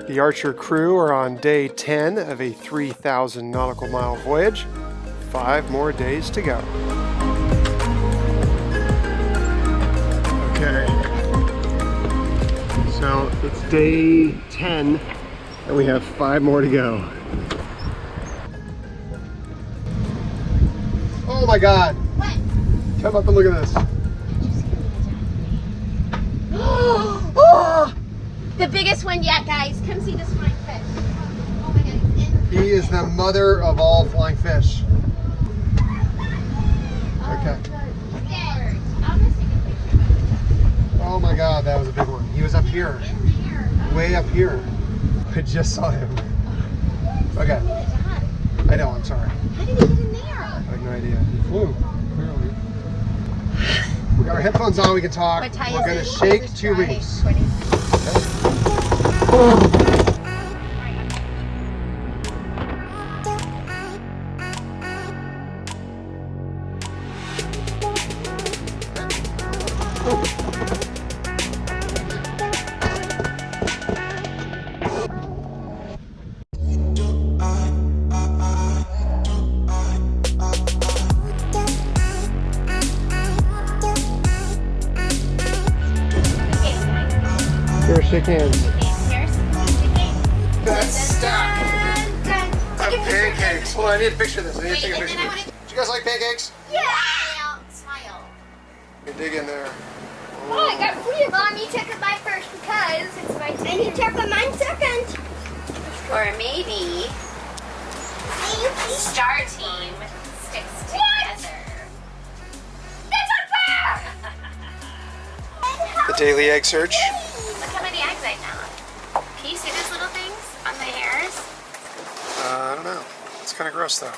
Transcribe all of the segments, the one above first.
The Archer crew are on day 10 of a 3,000 nautical mile voyage. 5 more days to go. Okay, so it's day 10 and we have 5 more to go. Oh my God! What? Come up and look at this. Oh! The biggest one yet, guys. Come see this flying fish. Oh my God, it's in. He is the mother of all flying fish. Okay. Scared. I'll just take a picture of it. Oh my God, that was a big one. He was up here. In there. Way up here. I just saw him. Okay. I know, I'm sorry. How did he get in there? I have no idea. He flew, clearly. We got our headphones on, we can talk. What time We're is gonna it? shake 2 reefs. 20. Here, shake hands. That's stuck. Pancakes. Hold on, I need a picture of this. I need to take a picture of this. Do you guys like pancakes? Yeah! Smile. You can dig in there. Oh, I got free. Mom, you took a bite first because it's my turn. And you took a mine second. Or maybe Star Team sticks together. That's unfair! The daily egg search. Look how many eggs I found. Can you see those little things on the hairs? I don't know. It's kind of gross though.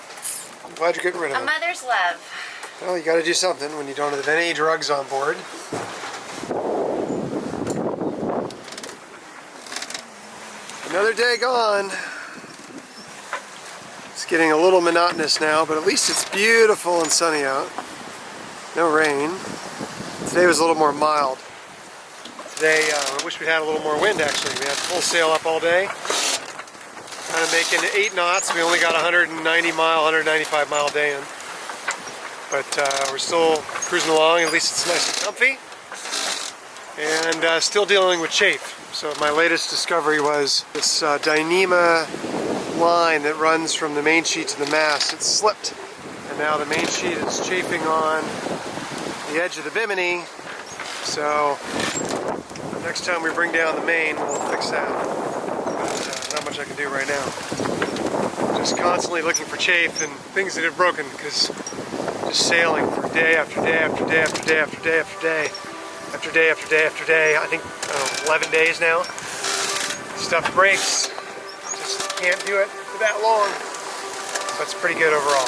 I'm glad you're getting rid of A it. mother's love. Well, you got to do something when you don't have any drugs on board. Another day gone. It's getting a little monotonous now, but at least it's beautiful and sunny out. No rain. Today was a little more mild. Today, I wish we had a little more wind actually. We had full sail up all day. Kind of making 8 knots. We only got 190 mile, 195 mile day in. But we're still cruising along. At least it's nice and comfy. And still dealing with chafe. So my latest discovery was this Dyneema line that runs from the main sheet to the mast. It slipped. And now the main sheet is chafing on the edge of the bimini. So next time we bring down the main, we'll fix that. But not much I can do right now. Just constantly looking for chafe and things that have broken, because just sailing for day after day after day after day after day after day after day after day after day. I think 11 days now. Stuff breaks. Just can't do it for that long. But it's pretty good overall.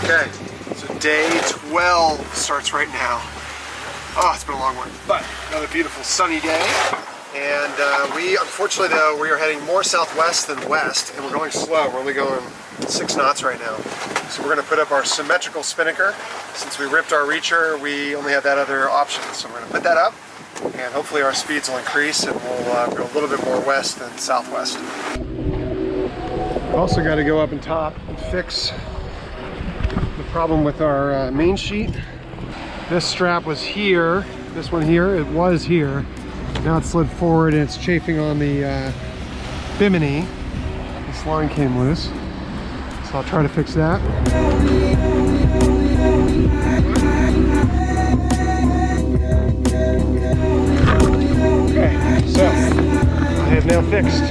Okay, so day 12 starts right now. Oh, it's been a long one, but another beautiful sunny day. And we, unfortunately though, we are heading more southwest than west, and we're going slow. We're only going 6 knots right now. So we're gonna put up our symmetrical Spinnaker. Since we ripped our reacher, we only have that other option. So we're gonna put that up, and hopefully our speeds will increase, and we'll go a little bit more west than southwest. We've also got to go up and top and fix the problem with our main sheet. This strap was here, this one here, it was here. Now it's slid forward and it's chafing on the bimini. This line came loose, so I'll try to fix that. Okay, so I have now fixed.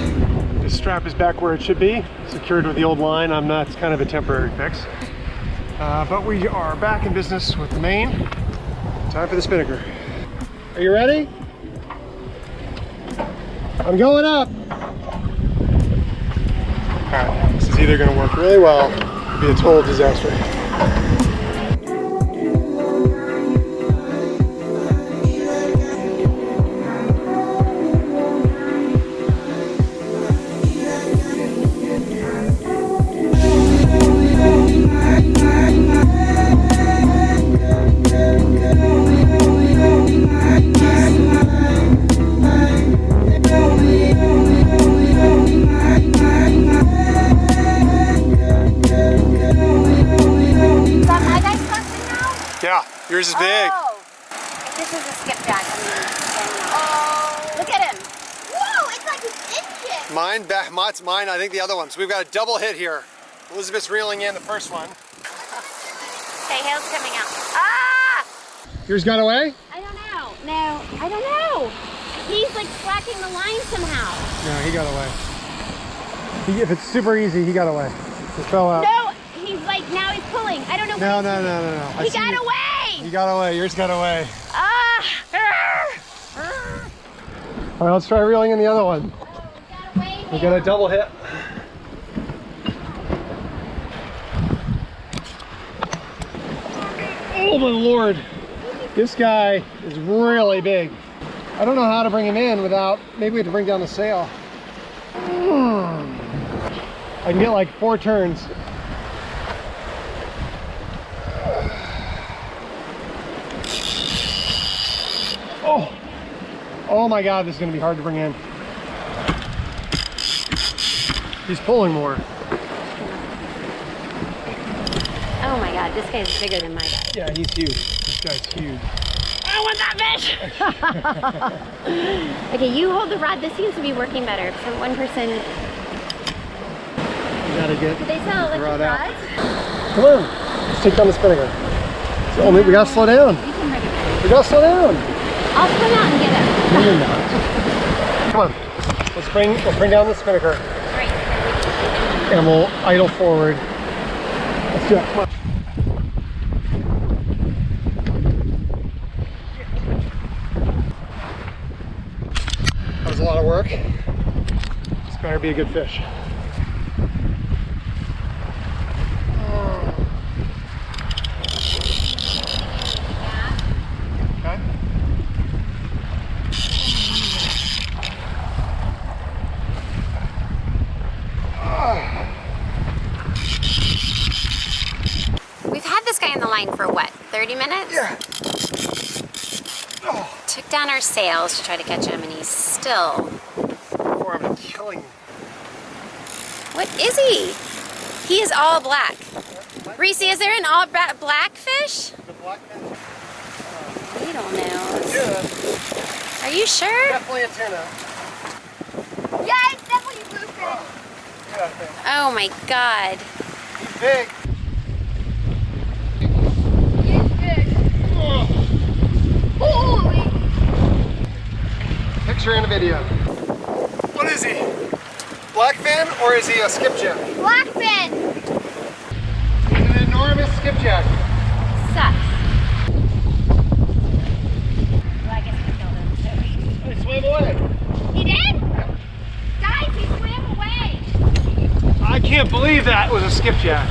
This strap is back where it should be, secured with the old line. It's kind of a temporary fix. But we are back in business with the main. Time for the Spinnaker. Are you ready? I'm going up. Alright, this is either going to work really well or be a total disaster. Yeah, yours is big. Oh, this is a skipjack. Oh, look at him. Whoa, it's like an engine. Mine, it's mine, I think the other one. So we've got a double hit here. Elizabeth's reeling in the first one. Okay, hail's coming out. Ah! Yours got away? I don't know. No, I don't know. He's like slacking the line somehow. No, he got away. If it's super easy, he got away. It fell out. No, he's like, now he's pulling. I don't know. No. He got away. He got away. Yours got away. Ah! All right, let's try reeling in the other one. Got away. We got a double hit. Oh my Lord. This guy is really big. I don't know how to bring him in without, maybe we have to bring down the sail. I can get like 4 turns. Oh my God, this is gonna be hard to bring in. He's pulling more. Oh my God, this guy's bigger than my guy. Yeah, he's huge. This guy's huge. I want that fish! Okay, you hold the rod. This seems to be working better. So one person. You gotta get Do they sell the electric rod out. rods? Come on, let's take down the Spinnaker. So, we gotta slow down. You can bring it. We gotta slow down. I'll swim out and get it. No, you're not. Come on, we'll bring down the Spinnaker. Great. And we'll idle forward. Let's do it, come on. That was a lot of work. This better be a good fish. Okay. We've had this guy on the line for what, 30 minutes? Yeah. Took down our sails to try to catch him and he's still... Before I'm killing you. What is he? He is all black. Reese, is there an all black fish? The blackfish? We don't know. Yeah. Are you sure? Definitely a tuna. Yeah, it's definitely a bluefin. Yeah, I think. Oh my God. He's big. Holy! Picture and a video. What is he? Blackfin or is he a skipjack? Blackfin! He's an enormous skipjack. Sucks. Well, I guess we killed him. He swam away. He did? Guys, he swam away. I can't believe that was a skipjack.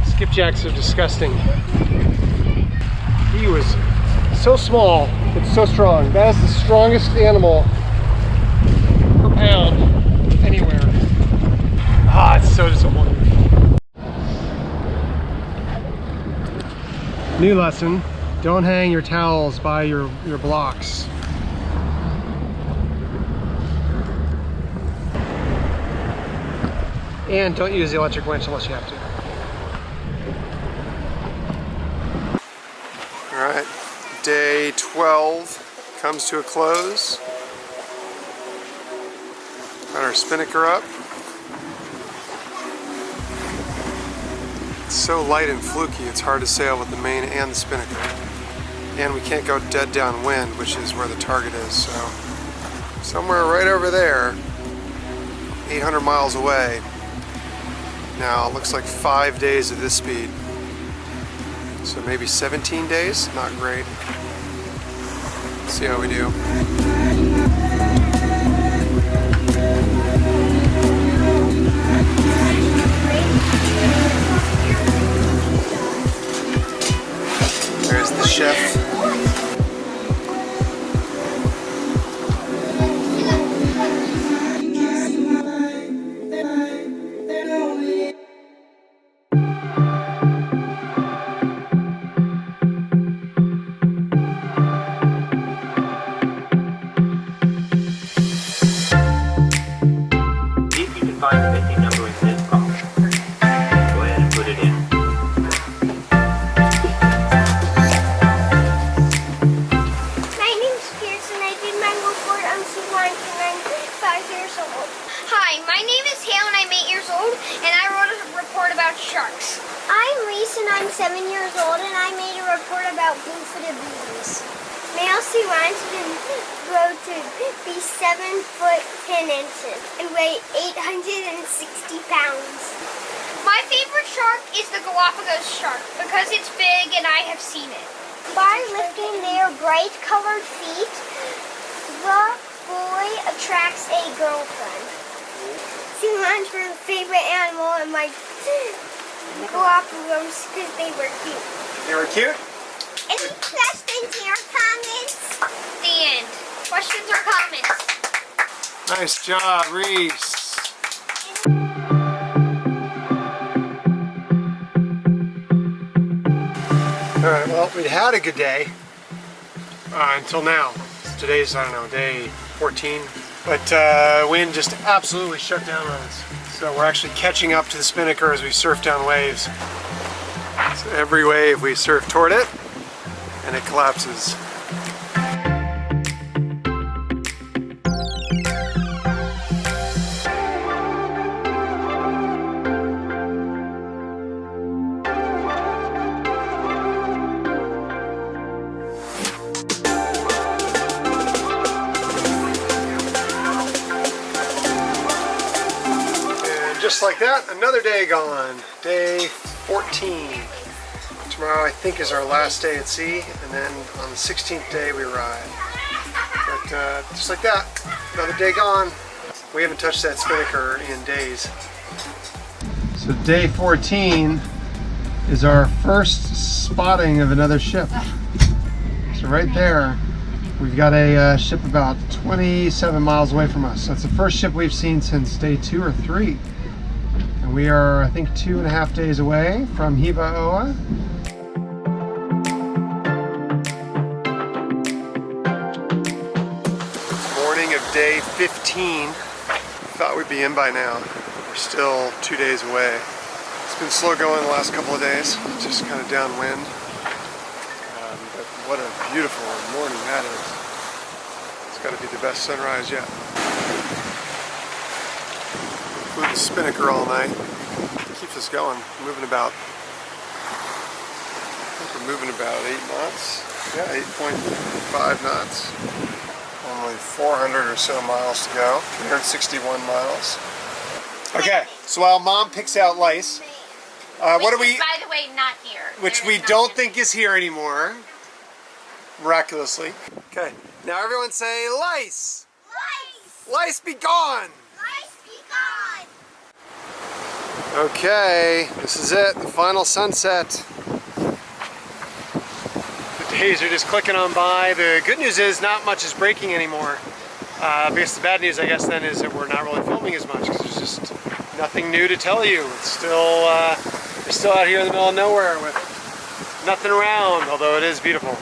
Skipjacks are disgusting. He was so small, but so strong. That is the strongest animal per pound anywhere. Ah, it's so disappointing. New lesson, don't hang your towels by your blocks. And don't use the electric winch unless you have to. All right, day 12 comes to a close. Got our Spinnaker up. It's so light and fluky, it's hard to sail with the main and the Spinnaker. And we can't go dead downwind, which is where the target is, so somewhere right over there, 800 miles away. Now, it looks like 5 days of this speed. So maybe 17 days, not great. See how we do. find the missing number in this box. Go ahead and put it in. My name's Pearson. I did my report on sea lions and I'm 5 years old. Hi, my name is Hale and I'm 8 years old and I wrote a report about sharks. I'm Reese and I'm 7 years old and I made a report about blue-footed blues. Male sea lions can grow to be 7 foot 10 inches and weigh 860 pounds. My favorite shark is the Galapagos shark because it's big and I have seen it. By lifting their bright colored feet, the boy attracts a girlfriend. Sea lions were my favorite animal and my Galapagos because they were cute. They were cute? Any questions or comments? The end. Questions or comments? Nice job, Reese. Alright, well, we had a good day until now. Today's, I don't know, day 14. But wind just absolutely shut down on us. So we're actually catching up to the Spinnaker as we surf down waves. So every wave we surf toward it, and it collapses. And just like that, another day gone. Day 14. Tomorrow I think is our last day at sea, and then on the 16th day we arrive. But just like that, another day gone. We haven't touched that Spinnaker in days. So day 14 is our first spotting of another ship. So right there, we've got a ship about 27 miles away from us. That's the first ship we've seen since day 2 or 3. And we are, I think, 2.5 days away from Hiva-Oa. Morning of day 15. Thought we'd be in by now. We're still 2 days away. It's been slow going the last couple of days, just kind of downwind. But what a beautiful morning that is. It's got to be the best sunrise yet. Flew the Spinnaker all night. Keeps us going. Moving about, I think we're moving about 8 knots. Yeah, 8.5 knots. Only 400 or so miles to go. 361 miles. Okay, so while Mom picks out lice, what do we? By the way, not here. Which we don't think is here anymore, miraculously. Okay, now everyone say lice. Lice! Lice be gone. Lice be gone! Okay, this is it, the final sunset. The days are just clicking on by. The good news is not much is breaking anymore. Because the bad news, I guess, then is that we're not really filming as much because there's just nothing new to tell you. It's still, we're still out here in the middle of nowhere with nothing around, although it is beautiful.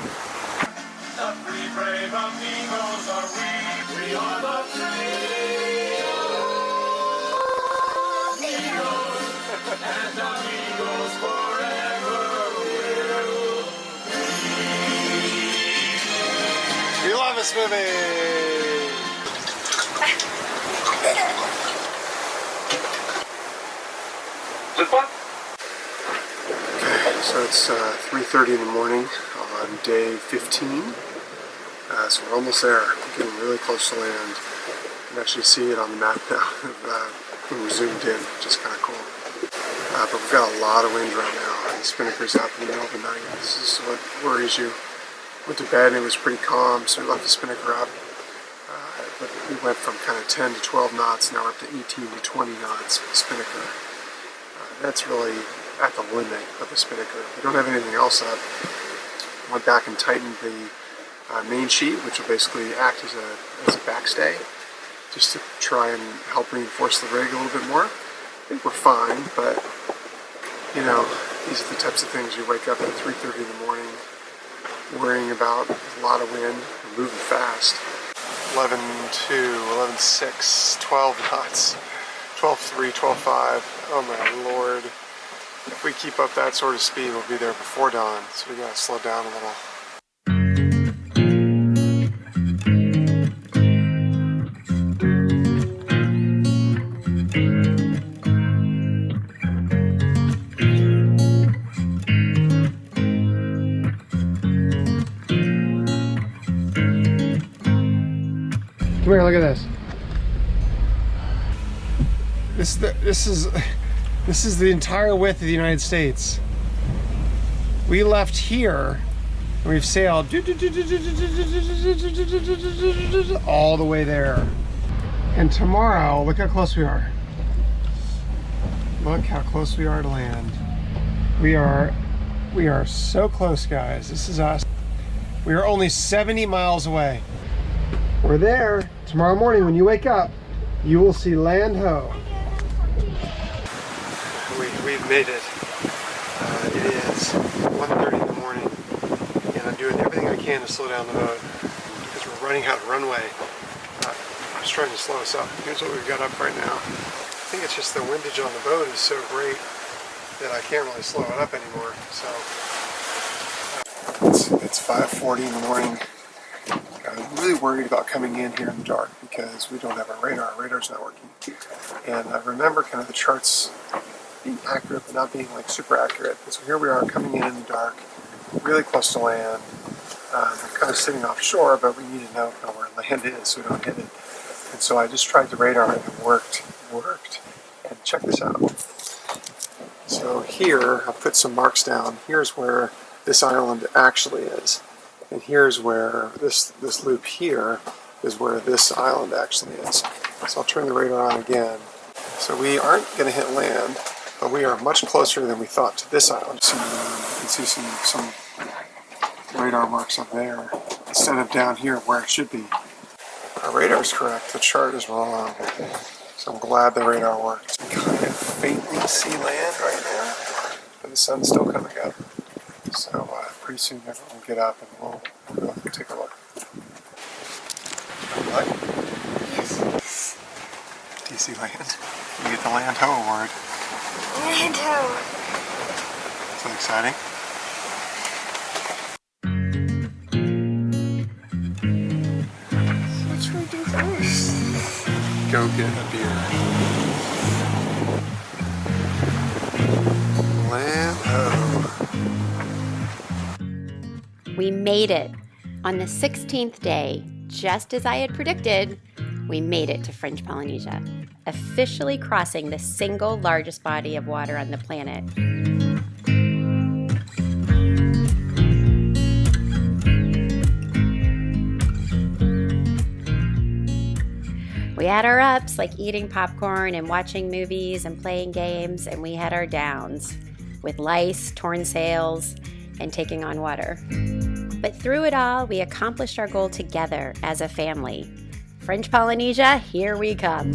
The three brave amigos are we. We are the three amigos, and amigos forever will We love this movie! Okay, so it's 3:30 in the morning on day 15. So we're almost there. We're getting really close to land. You can actually see it on the map now when we're zoomed in, which is kind of cool. But we've got a lot of wind right now, and the Spinnaker's up in the middle of the night. This is what worries you. Went to bed and it was pretty calm, so we left the Spinnaker up. But we went from kind of 10 to 12 knots, now we're up to 18 to 20 knots with the Spinnaker. That's really at the limit of the Spinnaker. We don't have anything else up. Went back and tightened the main sheet, which will basically act as a backstay, just to try and help reinforce the rig a little bit more. I think we're fine, but you know, these are the types of things you wake up at 3:30 in the morning worrying about. A lot of wind, we're moving fast. 11.2, 11.6, 12 knots. 12.3, 12.5. Oh my lord. If we keep up that sort of speed, we'll be there before dawn. So we gotta slow down a little. Come here, look at this. This is the entire width of the United States. We left here and we've sailed all the way there. And tomorrow, look how close we are. Look how close we are to land. We are so close, guys. This is us. We are only 70 miles away. We're there. Tomorrow morning when you wake up, you will see land ho. We've made it. It is 1:30 in the morning, and I'm doing everything I can to slow down the boat because we're running out of runway. I was trying to slow us up. Here's what we've got up right now. I think it's just the windage on the boat is so great that I can't really slow it up anymore. So it's 5:40 in the morning. I'm really worried about coming in here in the dark because we don't have our radar. Our radar's not working. And I remember kind of the charts being accurate but not being like super accurate. And so here we are coming in the dark, really close to land. We're kind of sitting offshore, but we need to know kind of where land is so we don't hit it. And so I just tried the radar and it worked. And check this out. So here, I'll put some marks down. Here's where this island actually is. And here's where this loop here is where this island actually is. So I'll turn the radar on again. So we aren't going to hit land, but we are much closer than we thought to this island. So you can see some radar marks up there instead of down here where it should be. Our radar is correct, the chart is wrong. So I'm glad the radar worked. You kind of faintly see land right now, but the sun's still coming up. So pretty soon everyone will get up and we'll go take a look. What? Yes. Do you see land? You get the Land Ho award. Land ho. So exciting. What should we do first? Go get a beer. Land Ho. We made it. On the 16th day, just as I had predicted, we made it to French Polynesia, officially crossing the single largest body of water on the planet. We had our ups, like eating popcorn and watching movies and playing games, and we had our downs, with lice, torn sails, and taking on water. But through it all, we accomplished our goal together as a family. French Polynesia, here we come.